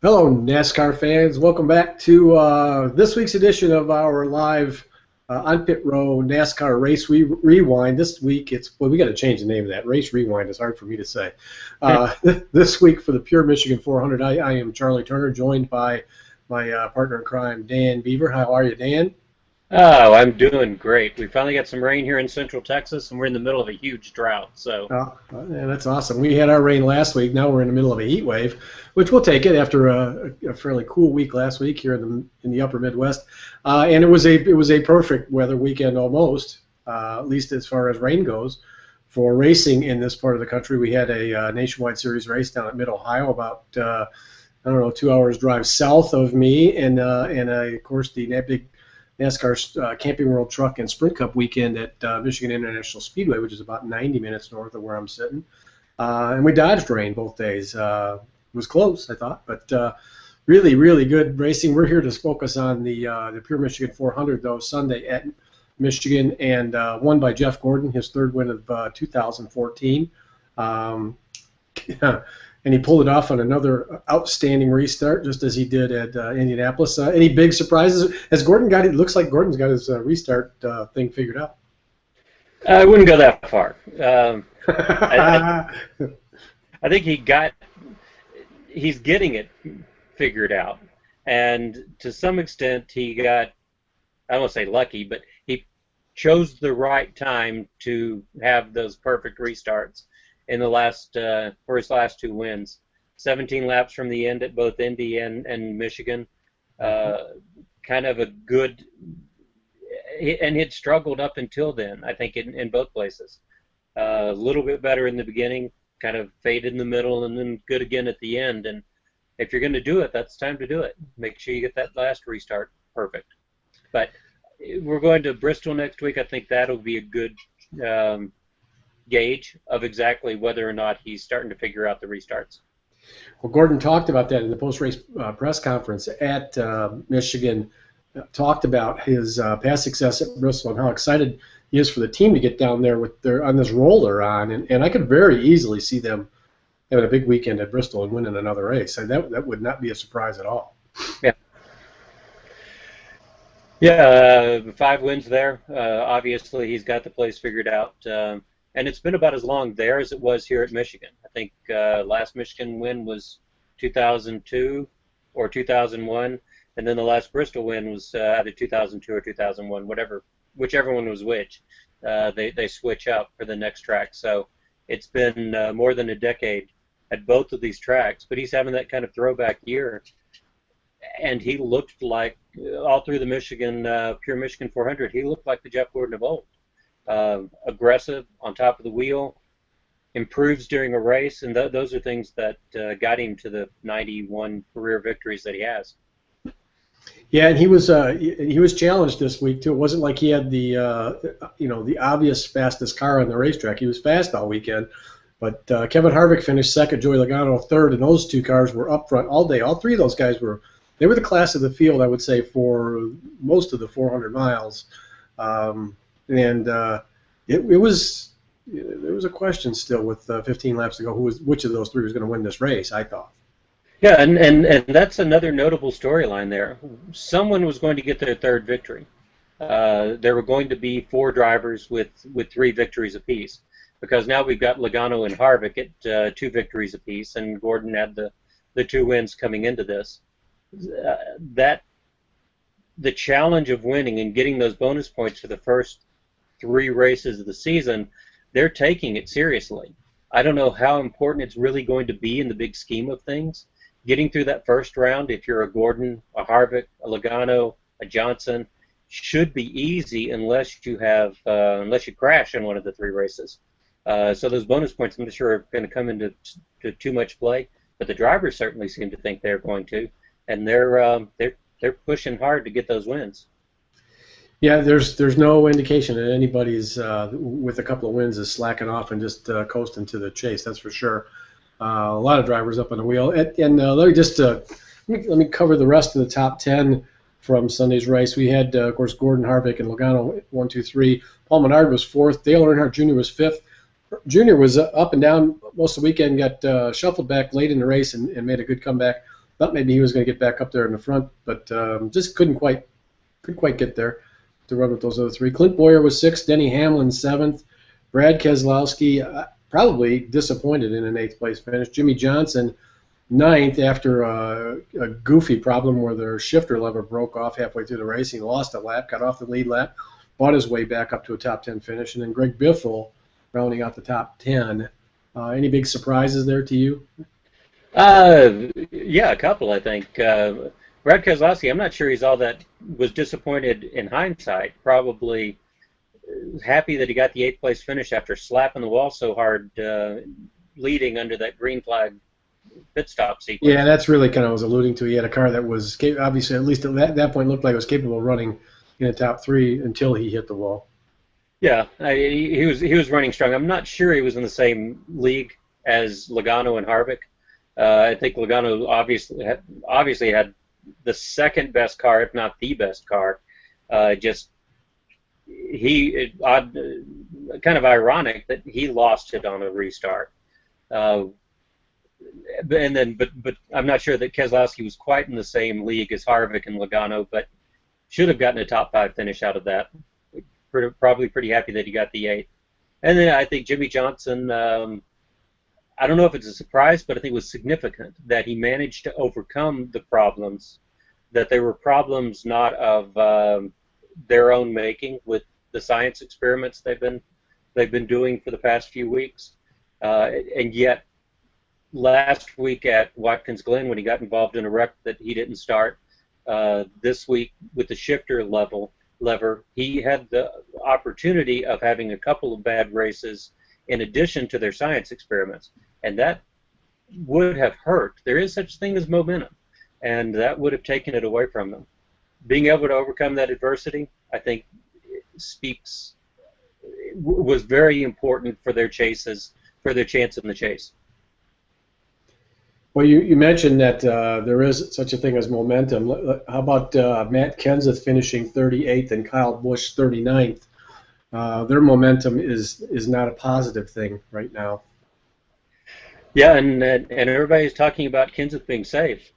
Hello, NASCAR fans. Welcome back to this week's edition of our live on pit row NASCAR race rewind. This week, we got to change the name of that. Race rewind is hard for me to say. This week for the Pure Michigan 400, I am Charlie Turner, joined by my partner in crime, Dan Beaver. How are you, Dan? Oh, I'm doing great. We finally got some rain here in Central Texas, and we're in the middle of a huge drought. So, Yeah, that's awesome. We had our rain last week. Now we're in the middle of a heat wave, which we'll take it after a fairly cool week last week here in the upper Midwest. And it was a perfect weather weekend almost, at least as far as rain goes, for racing in this part of the country. We had a nationwide series race down at Mid Ohio, about I don't know, 2 hours drive south of me, and of course the big NASCAR Camping World Truck and Sprint Cup weekend at Michigan International Speedway, which is about 90 minutes north of where I'm sitting. And we dodged rain both days. It was close, I thought, but really, really good racing. We're here to focus on the Pure Michigan 400, though, Sunday at Michigan, and won by Jeff Gordon, his third win of 2014. And he pulled it off on another outstanding restart, just as he did at Indianapolis. Any big surprises? Has Gordon got it? Looks like Gordon's got his restart thing figured out. I wouldn't go that far. I think he's getting it figured out. And to some extent, he got, I won't say lucky, but he chose the right time to have those perfect restarts in the for his last two wins. 17 laps from the end at both Indy and Michigan. Kind of a good, and he'd struggled up until then, I think, in both places. A little bit better in the beginning, kind of faded in the middle, and then good again at the end. And if you're going to do it, that's time to do it. Make sure you get that last restart perfect. But we're going to Bristol next week. I think that'll be a good gauge of exactly whether or not he's starting to figure out the restarts. Well, Gordon talked about that in the post-race press conference at Michigan, talked about his past success at Bristol and how excited he is for the team to get down there on this roll they're on, and I could very easily see them having a big weekend at Bristol and winning another race. That would not be a surprise at all. Yeah. Yeah, 5 wins there. Obviously, he's got the place figured out. And it's been about as long there as it was here at Michigan. I think last Michigan win was 2002 or 2001, and then the last Bristol win was either 2002 or 2001, whichever one was which. They switch up for the next track. So it's been more than a decade at both of these tracks, but he's having that kind of throwback year. And he looked like, all through the Pure Michigan 400, he looked like the Jeff Gordon of old. Aggressive on top of the wheel, improves during a race, and those are things that got him to the 91 career victories that he has. Yeah, and he was challenged this week too. It wasn't like he had the obvious fastest car on the racetrack. He was fast all weekend, but Kevin Harvick finished second, Joey Logano third, and those two cars were up front all day. All three of those guys were the class of the field, I would say, for most of the 400 miles. And there was a question still with 15 laps to go which of those three was going to win this race, I thought. Yeah, and that's another notable storyline there. Someone was going to get their third victory. There were going to be 4 drivers with 3 victories apiece, because now we've got Logano and Harvick at 2 victories apiece, and Gordon had the 2 wins coming into this. The challenge of winning and getting those bonus points for the first 3 races of the season, they're taking it seriously. I don't know how important it's really going to be in the big scheme of things. Getting through that first round, if you're a Gordon, a Harvick, a Logano, a Johnson, should be easy unless you crash in one of the 3 races. So those bonus points, I'm not sure, are going to come into too much play, but the drivers certainly seem to think they're going to, and they're pushing hard to get those wins. Yeah, there's no indication that anybody's with a couple of wins is slacking off and just coasting to the chase. That's for sure. A lot of drivers up on the wheel. And let me just let me cover the rest of the top 10 from Sunday's race. We had, of course, Gordon, Harvick, and Logano 1, 2, 3. Paul Menard was 4th. Dale Earnhardt Jr. was 5th. Jr. was up and down most of the weekend. Got shuffled back late in the race and made a good comeback. thought maybe he was going to get back up there in the front, but just couldn't quite get there to run with those other three. Clint Boyer was sixth, Denny Hamlin seventh, Brad Keselowski probably disappointed in an eighth place finish. Jimmy Johnson ninth after a goofy problem where their shifter lever broke off halfway through the race. He lost a lap, got off the lead lap, bought his way back up to a top 10 finish, and then Greg Biffle rounding out the top 10. Any big surprises there to you? Yeah, a couple, I think. Brad Keselowski, I'm not sure he's all that was disappointed in hindsight. Probably happy that he got the eighth place finish after slapping the wall so hard, leading under that green flag pit stop sequence. Yeah, that's really kind of what I was alluding to. He had a car that was obviously, at least at that point, looked like it was capable of running in the top three until he hit the wall. Yeah, he was running strong. I'm not sure he was in the same league as Logano and Harvick. I think Logano obviously had the second best car, if not the best car. Kind of ironic that he lost it on a restart. But I'm not sure that Keselowski was quite in the same league as Harvick and Logano, but should have gotten a top 5 finish out of that. Probably pretty happy that he got the 8th. And then I think Jimmy Johnson, I don't know if it's a surprise, but I think it was significant that he managed to overcome the problems, that they were problems not of their own making with the science experiments they've been doing for the past few weeks, and yet last week at Watkins Glen when he got involved in a wreck that he didn't start, this week with the shifter lever, he had the opportunity of having a couple of bad races in addition to their science experiments, and that would have hurt. There is such a thing as momentum, and that would have taken it away from them. Being able to overcome that adversity, I think, was very important for their chases, for their chance in the chase. Well, you mentioned that there is such a thing as momentum. How about Matt Kenseth finishing 38th and Kyle Busch 39th? Their momentum is not a positive thing right now. Yeah, and everybody's talking about Kenseth being safe.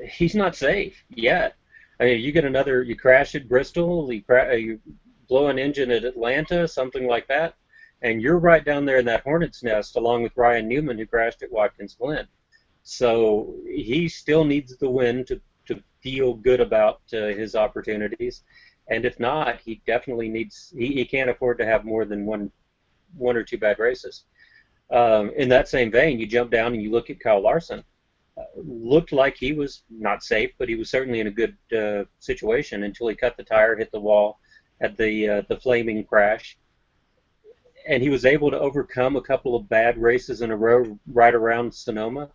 He's not safe yet. I mean, you crash at Bristol, you blow an engine at Atlanta, something like that, and you're right down there in that hornet's nest along with Ryan Newman, who crashed at Watkins Glen. So he still needs the win to feel good about his opportunities, and if not, he definitely needs. He can't afford to have more than one or two bad races. In that same vein, you jump down and you look at Kyle Larson. Looked like he was not safe, but he was certainly in a good situation until he cut the tire, hit the wall, had the flaming crash, and he was able to overcome a couple of bad races in a row right around Sonoma.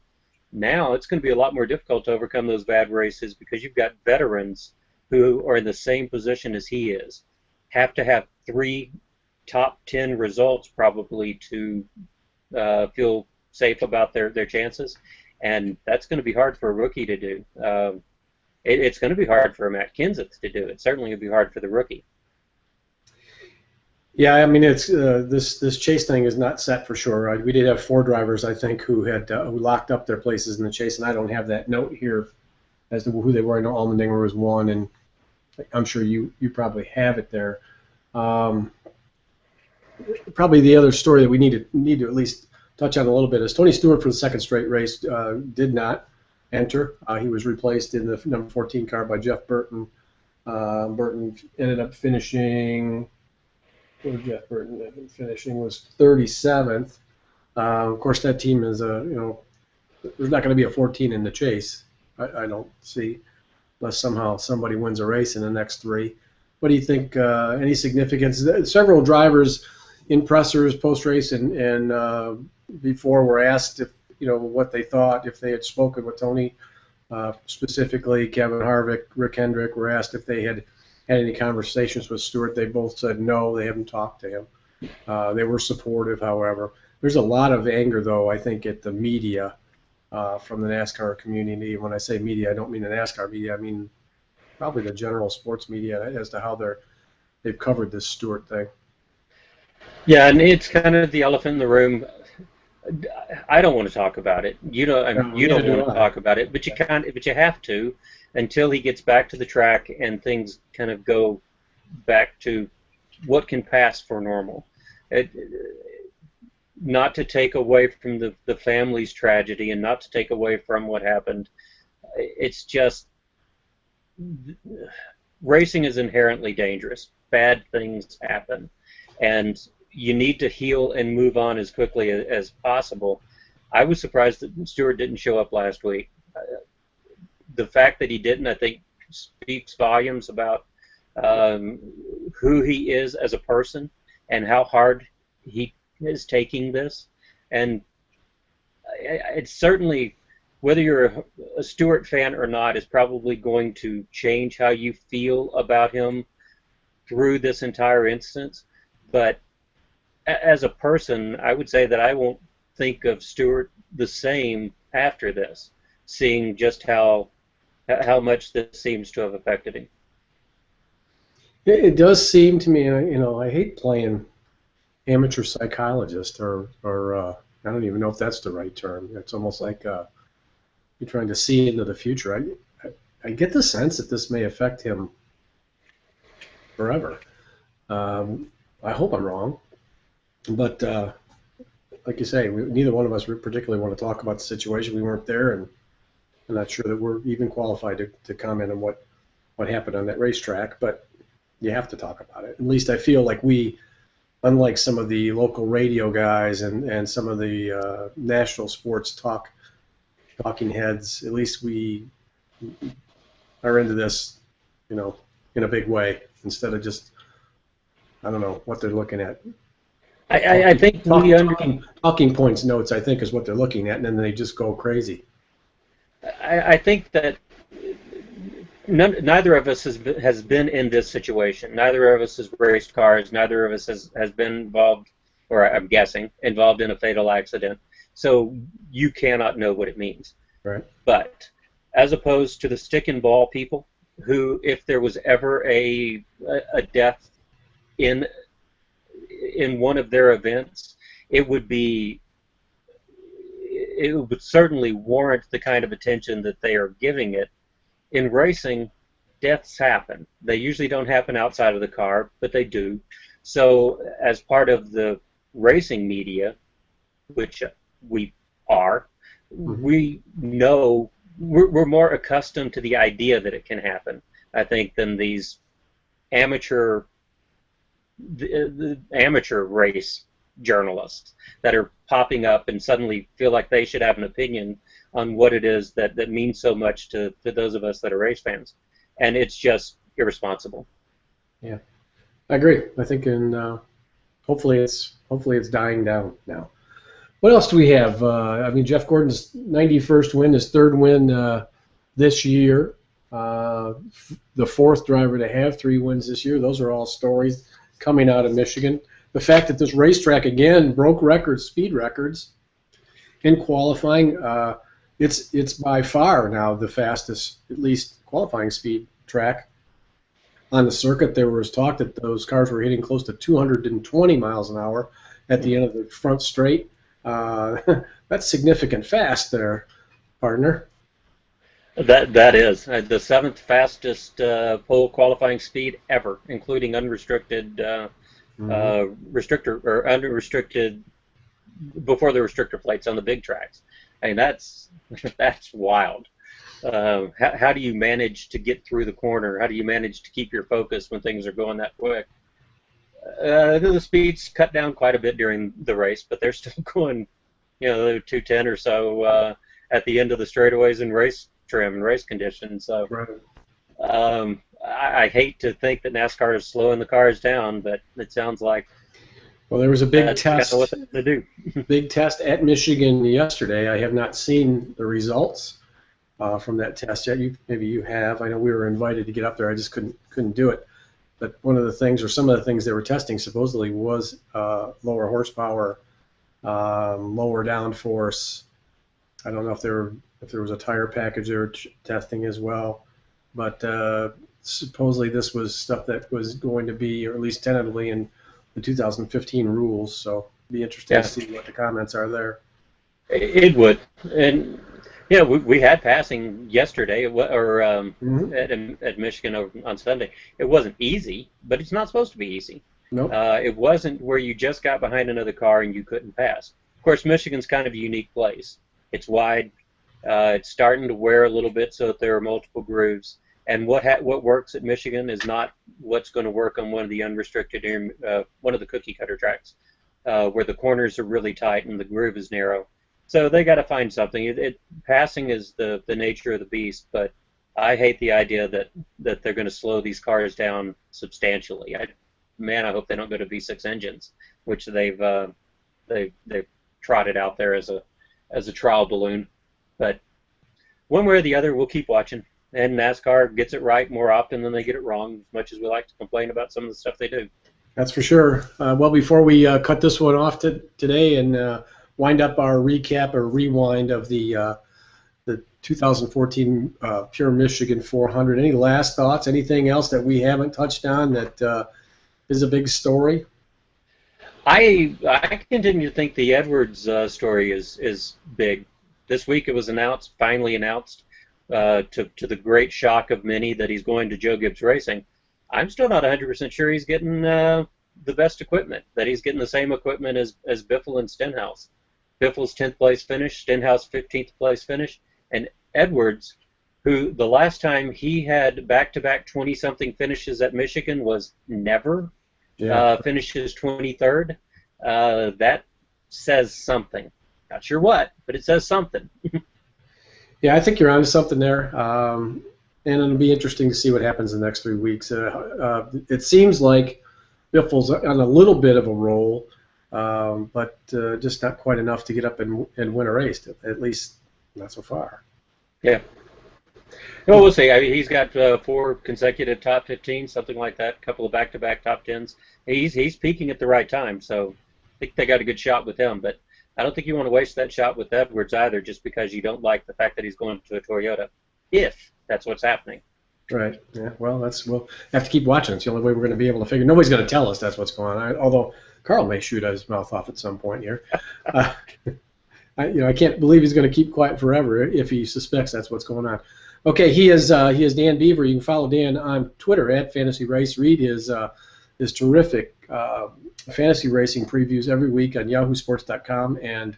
Now it's going to be a lot more difficult to overcome those bad races because you've got veterans who are in the same position as he is. Have to have 3 top 10 results probably to feel safe about their chances, and that's going to be hard for a rookie to do. It's going to be hard for Matt Kenseth to do. It's certainly going to be hard for the rookie. Yeah, I mean, it's this chase thing is not set for sure. Right? We did have 4 drivers, I think, who locked up their places in the chase, and I don't have that note here as to who they were. I know Allmendinger was one, and I'm sure you probably have it there. Probably the other story that we need to at least touch on a little bit is Tony Stewart for the second straight race did not enter. He was replaced in the number 14 car by Jeff Burton. Burton ended up finishing. Jeff Burton finishing was 37th. Of course, that team is there's not going to be a 14 in the chase. I don't see, unless somehow somebody wins a race in the next 3. What do you think? Any significance? Several drivers in pressers post race and before were asked if what they thought, if they had spoken with Tony, specifically Kevin Harvick, Rick Hendrick were asked if they had any conversations with Stewart. They both said no, they haven't talked to him. They were supportive, however. There's a lot of anger, though, I think, at the media from the NASCAR community. When I say media, I don't mean the NASCAR media. I mean probably the general sports media as to how they've covered this Stewart thing. Yeah, and it's kind of the elephant in the room. I don't want to talk about it. You know, I mean, you Neither don't do want to I. talk about it, but but you have to, until he gets back to the track and things kind of go back to what can pass for normal. It, not to take away from the family's tragedy and not to take away from what happened. It's just racing is inherently dangerous. Bad things happen, and you need to heal and move on as quickly as possible. I was surprised that Stewart didn't show up last week. The fact that he didn't, I think, speaks volumes about um, who he is as a person and how hard he is taking this. And it's certainly, whether you're a Stewart fan or not, is probably going to change how you feel about him through this entire instance. But as a person, I would say that I won't think of Stewart the same after this, seeing just how much this seems to have affected him. It does seem to me, I hate playing amateur psychologist, or I don't even know if that's the right term. It's almost like you're trying to see into the future. I get the sense that this may affect him forever. I hope I'm wrong, but like you say, neither one of us particularly want to talk about the situation. We weren't there, and I'm not sure that we're even qualified to comment on what happened on that racetrack. But you have to talk about it. At least I feel like we, unlike some of the local radio guys and some of the national sports talking heads, at least we are into this, in a big way, instead of just, I don't know what they're looking at. I think we Talking points notes, I think, is what they're looking at, and then they just go crazy. I think that neither of us has been in this situation. Neither of us has raced cars. Neither of us has been involved, or I'm guessing, involved in a fatal accident. So you cannot know what it means. Right. But as opposed to the stick and ball people, who, if there was ever a death in one of their events, it would certainly warrant the kind of attention that they are giving it. In racing, deaths happen. They usually don't happen outside of the car, but they do. So as part of the racing media, which we are, we know we're more accustomed to the idea that it can happen, I think, than these amateur the amateur race journalists that are popping up and suddenly feel like they should have an opinion on what it is that means so much to those of us that are race fans. And it's just irresponsible. Yeah, I agree. I think hopefully it's dying down now. What else do we have? Jeff Gordon's 91st win, his third win this year. The fourth driver to have 3 wins this year. Those are all stories coming out of Michigan. The fact that this racetrack again broke records, speed records, in qualifying. It's by far now the fastest, at least qualifying speed track on the circuit. There was talk that those cars were hitting close to 220 miles an hour at the end of the front straight. That's significant fast there, partner. That is the 7th fastest pole qualifying speed ever, including unrestricted restrictor or unrestricted before the restrictor plates on the big tracks. I mean, that's wild. How do you manage to get through the corner? How do you manage to keep your focus when things are going that quick? The speeds cut down quite a bit during the race, but they're still going, 210 or so at the end of the straightaways in race trim and race conditions. So Right. I hate to think that NASCAR is slowing the cars down, but it sounds like Well, there was a big that's test. kind of what they do. Big test at Michigan yesterday. I have not seen the results from that test yet. Maybe you have. I know we were invited to get up there. I just couldn't do it. But one of the things, or some of the things they were testing supposedly, was lower horsepower, lower downforce. I don't know if there was a tire package they were testing as well, but supposedly this was stuff that was going to be, or at least tentatively, in the 2015 rules. So it'd be interesting to see what the comments are there. It would, and yeah, we had passing yesterday, or Hmm. at Michigan on Sunday. It wasn't easy, but it's not supposed to be easy. Nope. It wasn't where you just got behind another car and you couldn't pass. Of course, Michigan's kind of a unique place. It's wide. It's starting to wear a little bit, so that there are multiple grooves. And what works at Michigan is not what's going to work on one of the unrestricted one of the cookie cutter tracks, where the corners are really tight and the groove is narrow. So they got to find something. Passing is the nature of the beast, but I hate the idea that they're going to slow these cars down substantially. Man, I hope they don't go to V6 engines, which they've trotted out there as a trial balloon. But one way or the other, we'll keep watching. And NASCAR gets it right more often than they get it wrong, as much as we like to complain about some of the stuff they do. That's for sure. Well, before we cut this one off today and wind up our recap or rewind of the 2014 Pure Michigan 400, any last thoughts? Anything else that we haven't touched on that is a big story? I continue to think the Edwards story is big. This week it was finally announced, to the great shock of many, that he's going to Joe Gibbs Racing. I'm still not 100% sure he's getting the best equipment, that he's getting the same equipment as Biffle and Stenhouse. Biffle's 10th place finish, Stenhouse 15th place finish, and Edwards, who the last time he had back-to-back 20-something finishes at Michigan was never, finishes 23rd. That says something. Not sure what, but it says something. Yeah, I think you're onto something there. And it'll be interesting to see what happens in the next 3 weeks. It seems like Biffle's on a little bit of a roll, but just not quite enough to get up and win a race, at least not so far. Yeah. Well, we'll see. I mean, he's got 4 consecutive top 15, something like that, a couple of back-to-back top 10s. He's peaking at the right time, so I think they got a good shot with him. But I don't think you want to waste that shot with Edwards either, just because you don't like the fact that he's going to a Toyota, if that's what's happening. Right. Yeah. Well, we'll have to keep watching. It's the only way we're going to be able to figure. Nobody's going to tell us that's what's going on. Although Carl may shoot his mouth off at some point here. I can't believe he's going to keep quiet forever if he suspects that's what's going on. Okay, he is Dan Beaver. You can follow Dan on Twitter at Fantasy Race. Read his terrific fantasy racing previews every week on YahooSports.com. And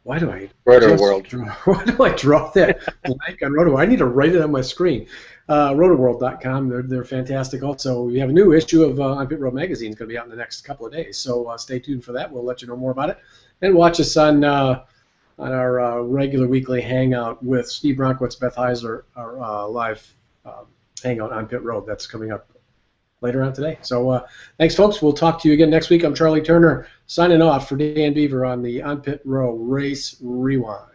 why do I draw that blank on Roto? I need to write it on my screen. Rotoworld.com. They're fantastic. Also, we have a new issue of On Pit Road Magazine. It's going to be out in the next couple of days. So stay tuned for that. We'll let you know more about it. And watch us on our regular weekly hangout with Steve Bronkowitz, Beth Heiser, our live hangout on Pit Road. That's coming up later on today. So thanks, folks. We'll talk to you again next week. I'm Charlie Turner, signing off for Dan Beaver on the On Pit Row Race Rewind.